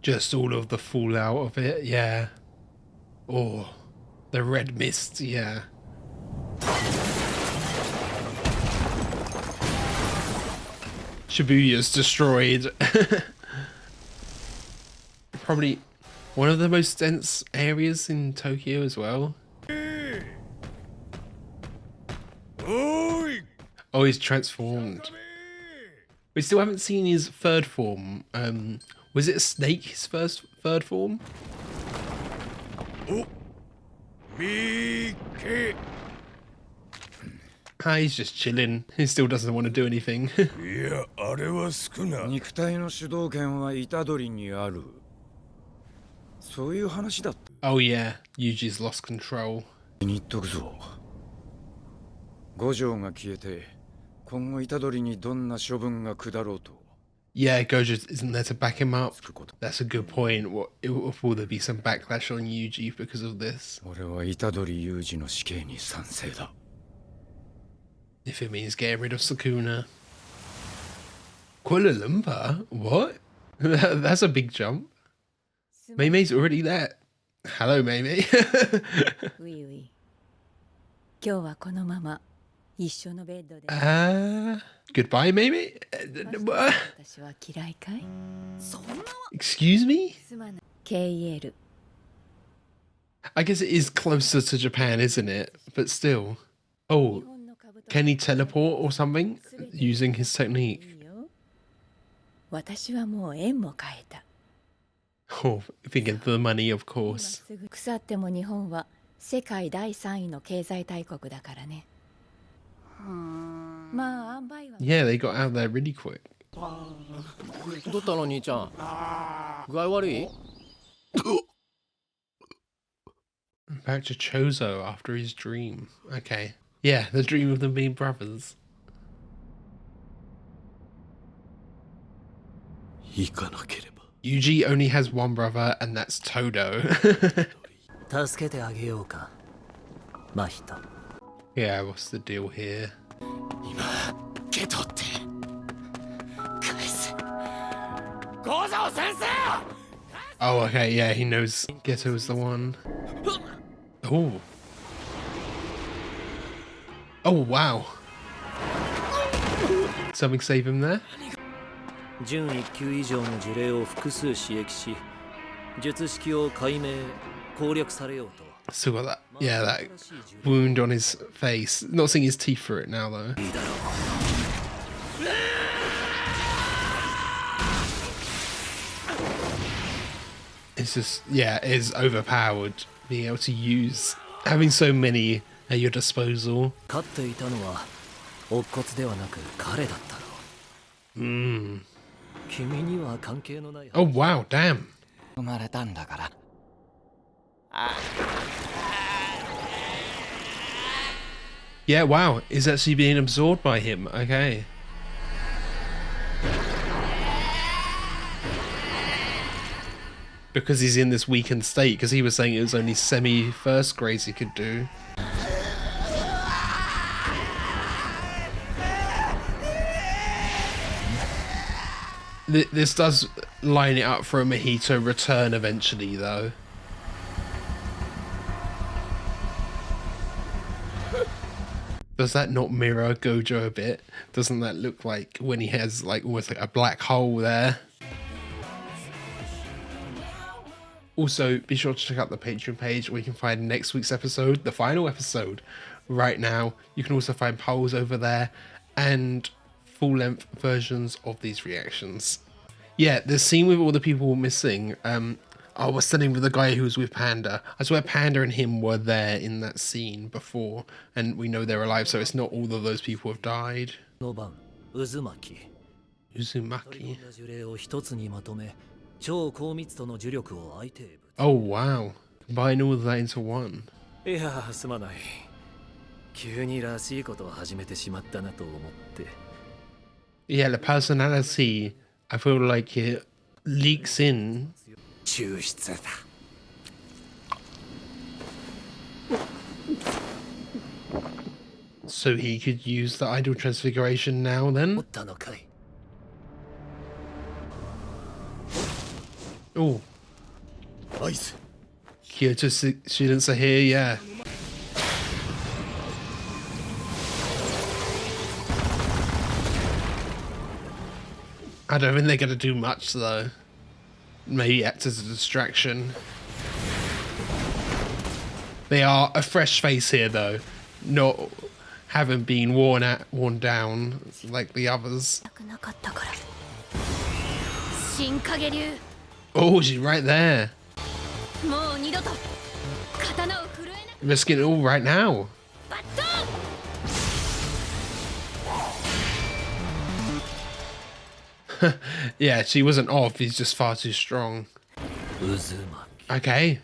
Just all of the fallout of it, yeah. Oh, the red mist, yeah. Shibuya's destroyed. Probably one of the most dense areas in Tokyo as well. Oh, he's transformed. We still haven't seen his third form. Was it a snake, his third form? Ah, he's just chilling. He still doesn't want to do anything. Oh yeah, Yuji's lost control. Yeah, Gojo isn't there to back him up. That's a good point. Will there be some backlash on Yuji because of this? If it means getting rid of Sukuna. Kuala Lumpur? What? That's a big jump. Mei's already there. Hello, Mei. Goodbye, Mei. Excuse me? I guess it is closer to Japan, isn't it? But still. Oh, can he teleport or something using his technique? Oh, thinking of the money, of course. Yeah, they got out there really quick. Back to Chozo after his dream. Okay. Yeah, the dream of them being brothers. Yuji only has one brother, and that's Todo. Yeah, what's the deal here? Oh, okay, yeah, he knows Geto is the one. Oh. Oh, wow. Something save him there? So got that, yeah, that wound on his face. Not seeing his teeth for it now, though. It's just, yeah, it is overpowered being able to use, having so many at your disposal. Oh wow, damn. Yeah, wow, is actually being absorbed by him, okay. Because he's in this weakened state, because he was saying it was only semi-first grades he could do. This does line it up for a Mahito return eventually, though. Does that not mirror Gojo a bit? Doesn't that look like when he has like almost like a black hole there? Also, be sure to check out the Patreon page where you can find next week's episode, the final episode, right now. You can also find polls over there and full-length versions of these reactions. Yeah, the scene with all the people missing, I was standing with the guy who was with Panda. I swear Panda and him were there in that scene before, and we know they're alive, so it's not all of those people have died. Uzumaki. Oh wow, combine all of that into one. Yeah, the personality, I feel like it leaks in. So he could use the idol transfiguration now then? Oh, Kyoto students are here, yeah. I don't think they're going to do much, though. Maybe act as a distraction. They are a fresh face here, though. Not having been worn down like the others. Oh, she's right there. Risking it all right now. Yeah, she wasn't off. He's just far too strong. Okay.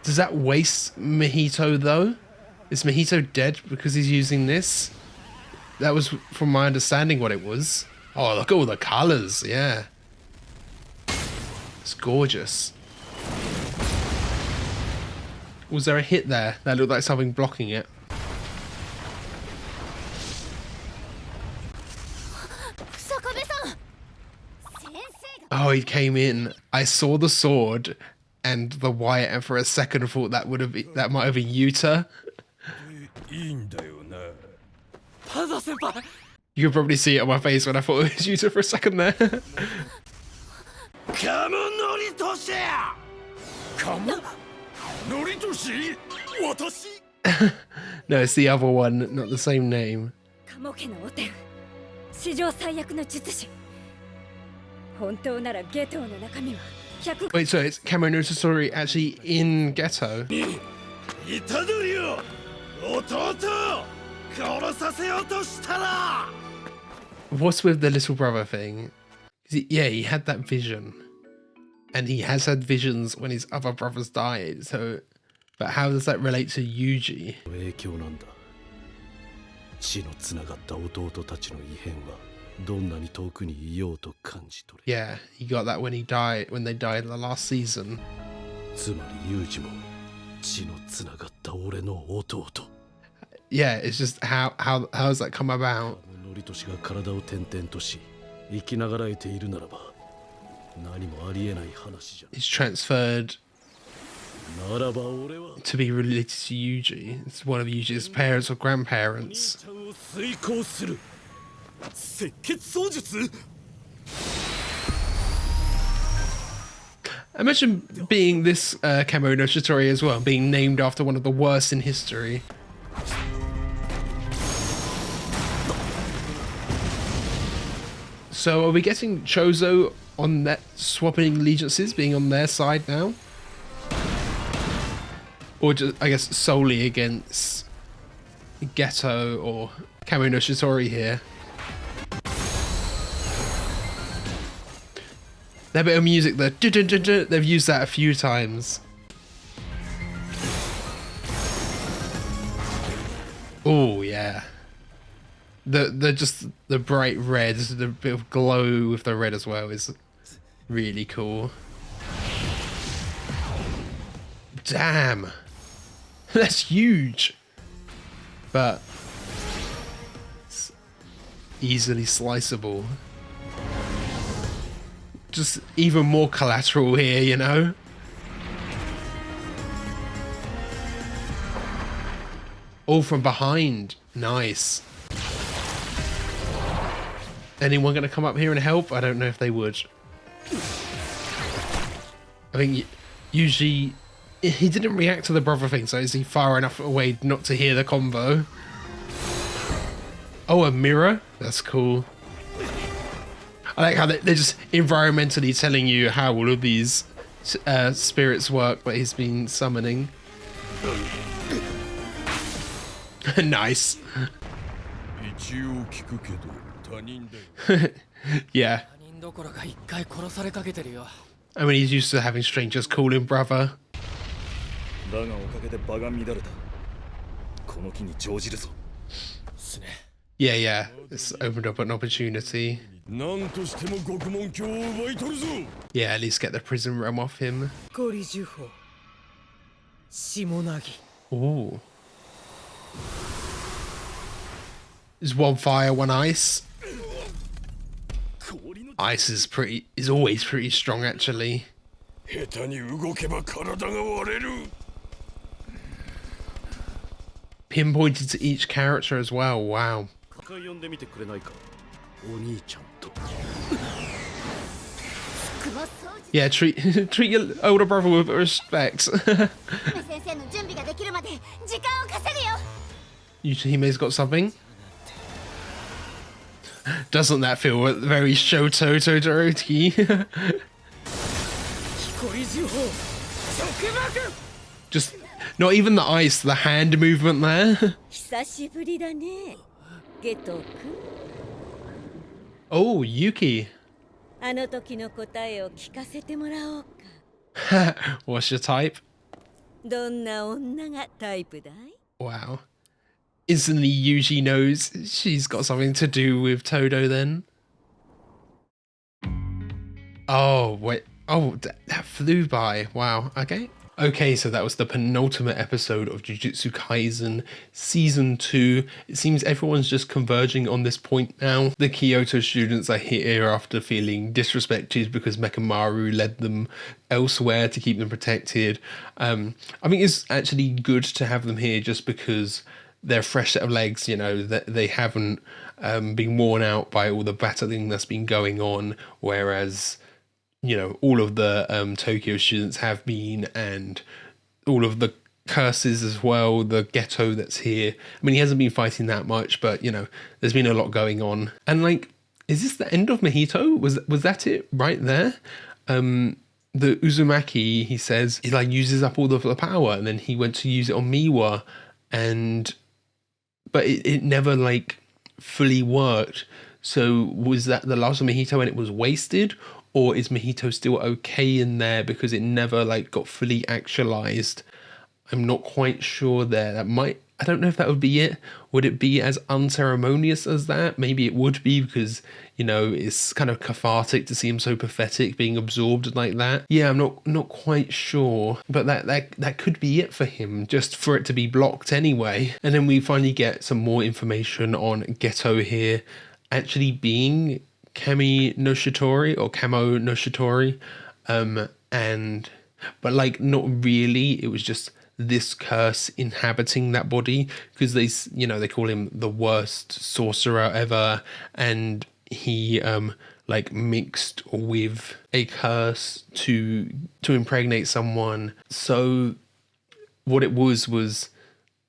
Does that waste Mojito, though? Is Mojito dead because he's using this? That was, from my understanding, what it was. Oh, look at all the colors. Yeah. It's gorgeous. Was there a hit there? That looked like something blocking it. Oh, he came in. I saw the sword and the wire, and for a second I thought that might have been Yuta. You could probably see it on my face when I thought it was Yuta for a second there. No, it's the other one, not the same name. Wait, so it's Kamui no Tottori actually in Ghetto? What's with the little brother thing? Yeah, he had that vision. And he has had visions when his other brothers died, so... But how does that relate to Yuji? Yeah, he got that when they died in the last season. Yeah, it's just how has that come about? He's transferred to be related to Yuji. It's one of Yuji's parents or grandparents. Imagine being this Kamui no Tottori as well, being named after one of the worst in history. So are we getting Chozo on that, swapping allegiances, being on their side now? Or just, I guess, solely against Ghetto or Kamui no Tottori here? That bit of music, they've used that a few times. Oh yeah. The bright red, the bit of glow with the red as well is really cool. Damn. That's huge. But it's easily sliceable. Just even more collateral here, you know? All from behind. Nice. Anyone going to come up here and help? I don't know if they would. I think usually he didn't react to the brother thing, so is he far enough away not to hear the combo? Oh, a mirror? That's cool. I like how they're just environmentally telling you how all of these spirits work that he's been summoning. Nice. Yeah. I mean, he's used to having strangers call him brother. Yeah. It's opened up an opportunity. Yeah, at least get the prison realm off him. Ooh. Is one fire, one ice? Ice is always pretty strong actually. 下手に動けば体が割れる Pinpointed to each character as well. Wow. 呼んでみてくれないかお兄ちゃんと Yeah, treat your older brother with respect. Yusuhime's got something. Doesn't that feel very Shoto Todoroki? Just not even the ice, the hand movement there. Oh, Yuki. What's your type? Wow. Instantly Yuji knows she's got something to do with Todo then. Oh, wait. Oh, that flew by. Wow. Okay. Okay, so that was the penultimate episode of Jujutsu Kaisen Season 2. It seems everyone's just converging on this point now. The Kyoto students are here after feeling disrespected because Mekamaru led them elsewhere to keep them protected. I think it's actually good to have them here just because they're a fresh set of legs, you know, that they haven't been worn out by all the battling that's been going on, whereas, you know, all of the Tokyo students have been, and all of the curses as well, the ghetto that's here. I mean, he hasn't been fighting that much, but, you know, there's been a lot going on. And, like, is this the end of Mahito? Was that it right there? The Uzumaki, he says, he, like, uses up all the power, and then he went to use it on Miwa, but it never, like, fully worked. So was that the last of Mahito and it was wasted? Or is Mahito still okay in there because it never like got fully actualized? I'm not quite sure there. I don't know if that would be it. Would it be as unceremonious as that? Maybe it would be because, you know, it's kind of cathartic to see him so pathetic being absorbed like that. Yeah, I'm not quite sure. But that could be it for him, just for it to be blocked anyway. And then we finally get some more information on Geto here actually being Kami no Shitori or Kamo no Shitori, but like not really. It was just this curse inhabiting that body because they call him the worst sorcerer ever, and he like mixed with a curse to impregnate someone. So what it was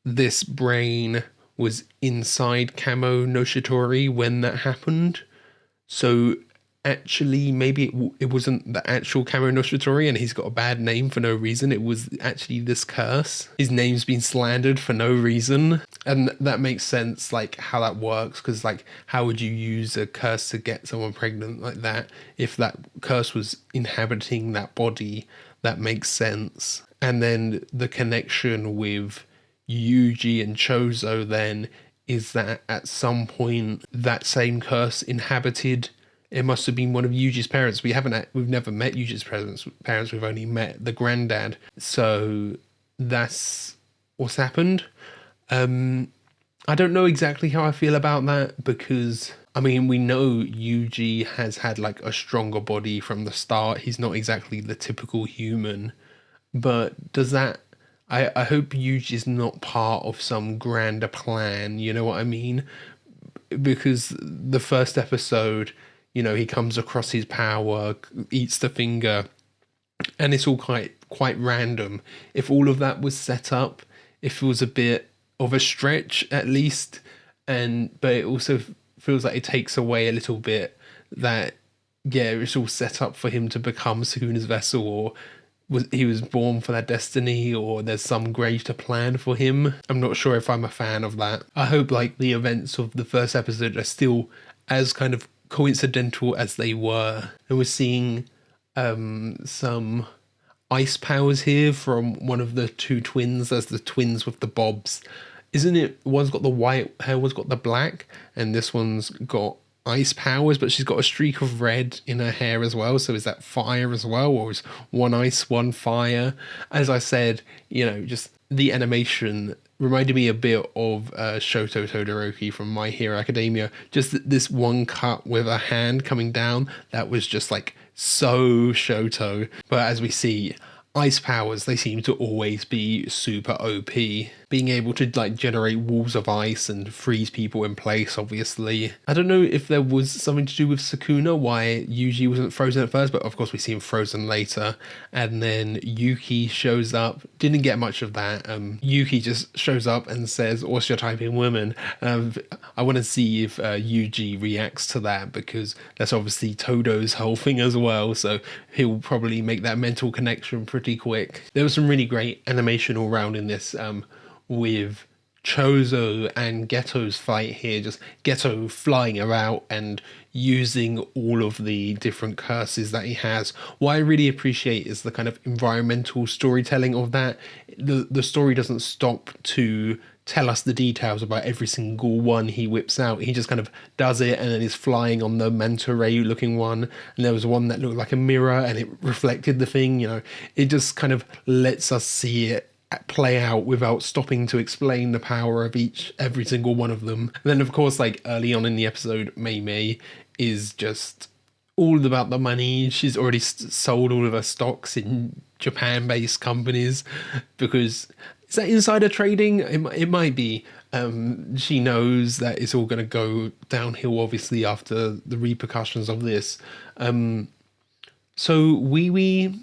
this brain was inside Kamo no Shitori when that happened. So actually, maybe it wasn't the actual Kamo no Shitori and he's got a bad name for no reason. It was actually this curse. His name's been slandered for no reason. And that makes sense, like, how that works. Because, like, how would you use a curse to get someone pregnant like that? If that curse was inhabiting that body, that makes sense. And then the connection with Yuji and Chozo then is that at some point that same curse inhabited, it must have been one of Yuji's parents. We've never met Yuji's parents. We've only met the granddad. So that's what's happened. I don't know exactly how I feel about that because, I mean, we know Yuji has had like a stronger body from the start. He's not exactly the typical human, but does that, I hope Yuji's not part of some grander plan, you know what I mean? Because the first episode, you know, he comes across his power, eats the finger, and it's all quite random. If all of that was set up, if it was a bit of a stretch at least, but it also feels like it takes away a little bit that, yeah, it's all set up for him to become Sukuna's vessel, or he was born for that destiny, or there's some greater plan for him. I'm not sure if I'm a fan of that. I hope like the events of the first episode are still as kind of coincidental as they were. And we're seeing some ice powers here from one of the two twins. There's the twins with the bobs. Isn't it? One's got the white hair, one's got the black, and this one's got ice powers, but she's got a streak of red in her hair as well. So is that fire as well, or is one ice, one fire? As I said, you know, just the animation reminded me a bit of Shoto Todoroki from My Hero Academia. Just this one cut with a hand coming down, that was just like so Shoto. But as we see, ice powers, they seem to always be super OP. Being able to like generate walls of ice and freeze people in place, obviously. I don't know if there was something to do with Sukuna, why Yuji wasn't frozen at first, but of course we see him frozen later. And then Yuki shows up. Didn't get much of that. Yuki just shows up and says, "What's your type in women?" I want to see if Yuji reacts to that, because that's obviously Todo's whole thing as well, so he'll probably make that mental connection pretty quick. There was some really great animation all around in this, with Chozo and Geto's fight here, just Geto flying around and using all of the different curses that he has. What I really appreciate is the kind of environmental storytelling of that. The story doesn't stop to tell us the details about every single one he whips out. He just kind of does it, and then he's flying on the manta ray looking one, and there was one that looked like a mirror and it reflected the thing, you know. It just kind of lets us see it play out without stopping to explain the power of every single one of them. And then of course, like early on in the episode, Mei is just all about the money. She's already sold all of her stocks in Japan-based companies, because is that insider trading? It might be. She knows that it's all going to go downhill, obviously, after the repercussions of this. So Wee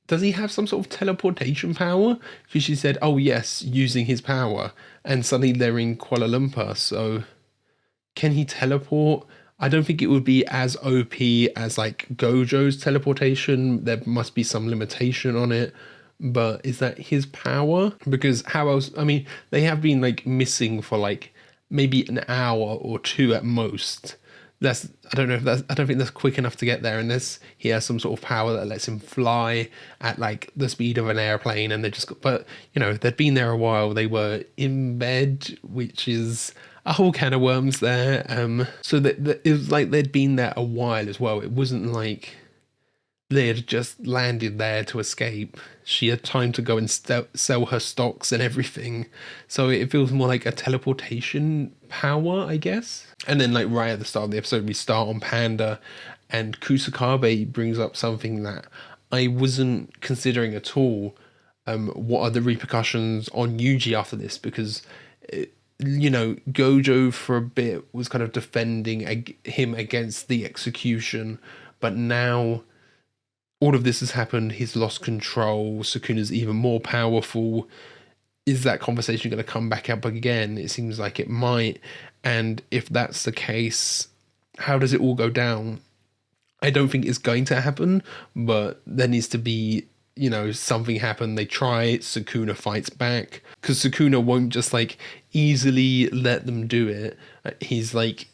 does he have some sort of teleportation power? Because she said, "Oh yes, using his power," and suddenly they're in Kuala Lumpur. So can he teleport? I don't think it would be as OP as like Gojo's teleportation. There must be some limitation on it. But is that his power? Because how else? I mean, they have been like missing for like maybe an hour or two at most. I don't think that's quick enough to get there, unless he has some sort of power that lets him fly at like the speed of an airplane, and but you know, they'd been there a while. They were in bed, which is a whole can of worms there. So that it was like they'd been there a while as well. It wasn't like they had just landed there to escape. She had time to go and sell her stocks and everything. So it feels more like a teleportation power, I guess. And then like right at the start of the episode, we start on Panda, and Kusakabe brings up something that I wasn't considering at all. What are the repercussions on Yuji after this? Because you know, Gojo for a bit was kind of defending him against the execution, but now all of this has happened. He's lost control. Sukuna's even more powerful. Is that conversation going to come back up again? It seems like it might. And if that's the case, how does it all go down? I don't think it's going to happen, but there needs to be, you know, something happen. They try it, Sukuna fights back, because Sukuna won't just like easily let them do it. He's like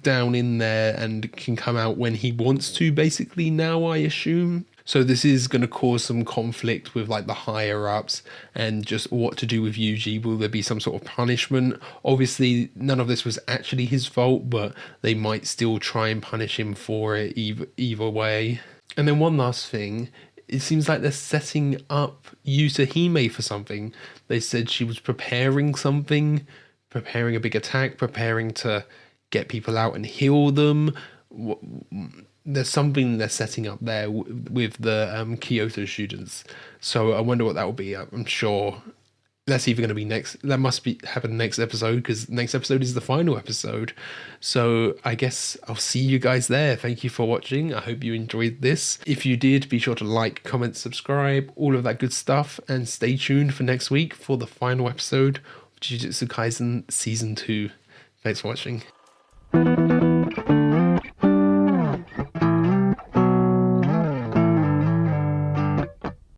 down in there and can come out when he wants to, basically, now, I assume. So this is going to cause some conflict with like the higher ups and just what to do with Yuji. Will there be some sort of punishment? Obviously none of this was actually his fault, but they might still try and punish him for it either way. And then one last thing, it seems like they're setting up Yusahime for something. They said she was preparing something, preparing a big attack, preparing to get people out and heal them. There's something they're setting up there with the Kyoto students. So I wonder what that will be. I'm sure that's either going to be next. That must be happen next episode, because next episode is the final episode. So I guess I'll see you guys there. Thank you for watching. I hope you enjoyed this. If you did, be sure to like, comment, subscribe, all of that good stuff, and stay tuned for next week for the final episode of Jujutsu Kaisen Season 2. Thanks for watching.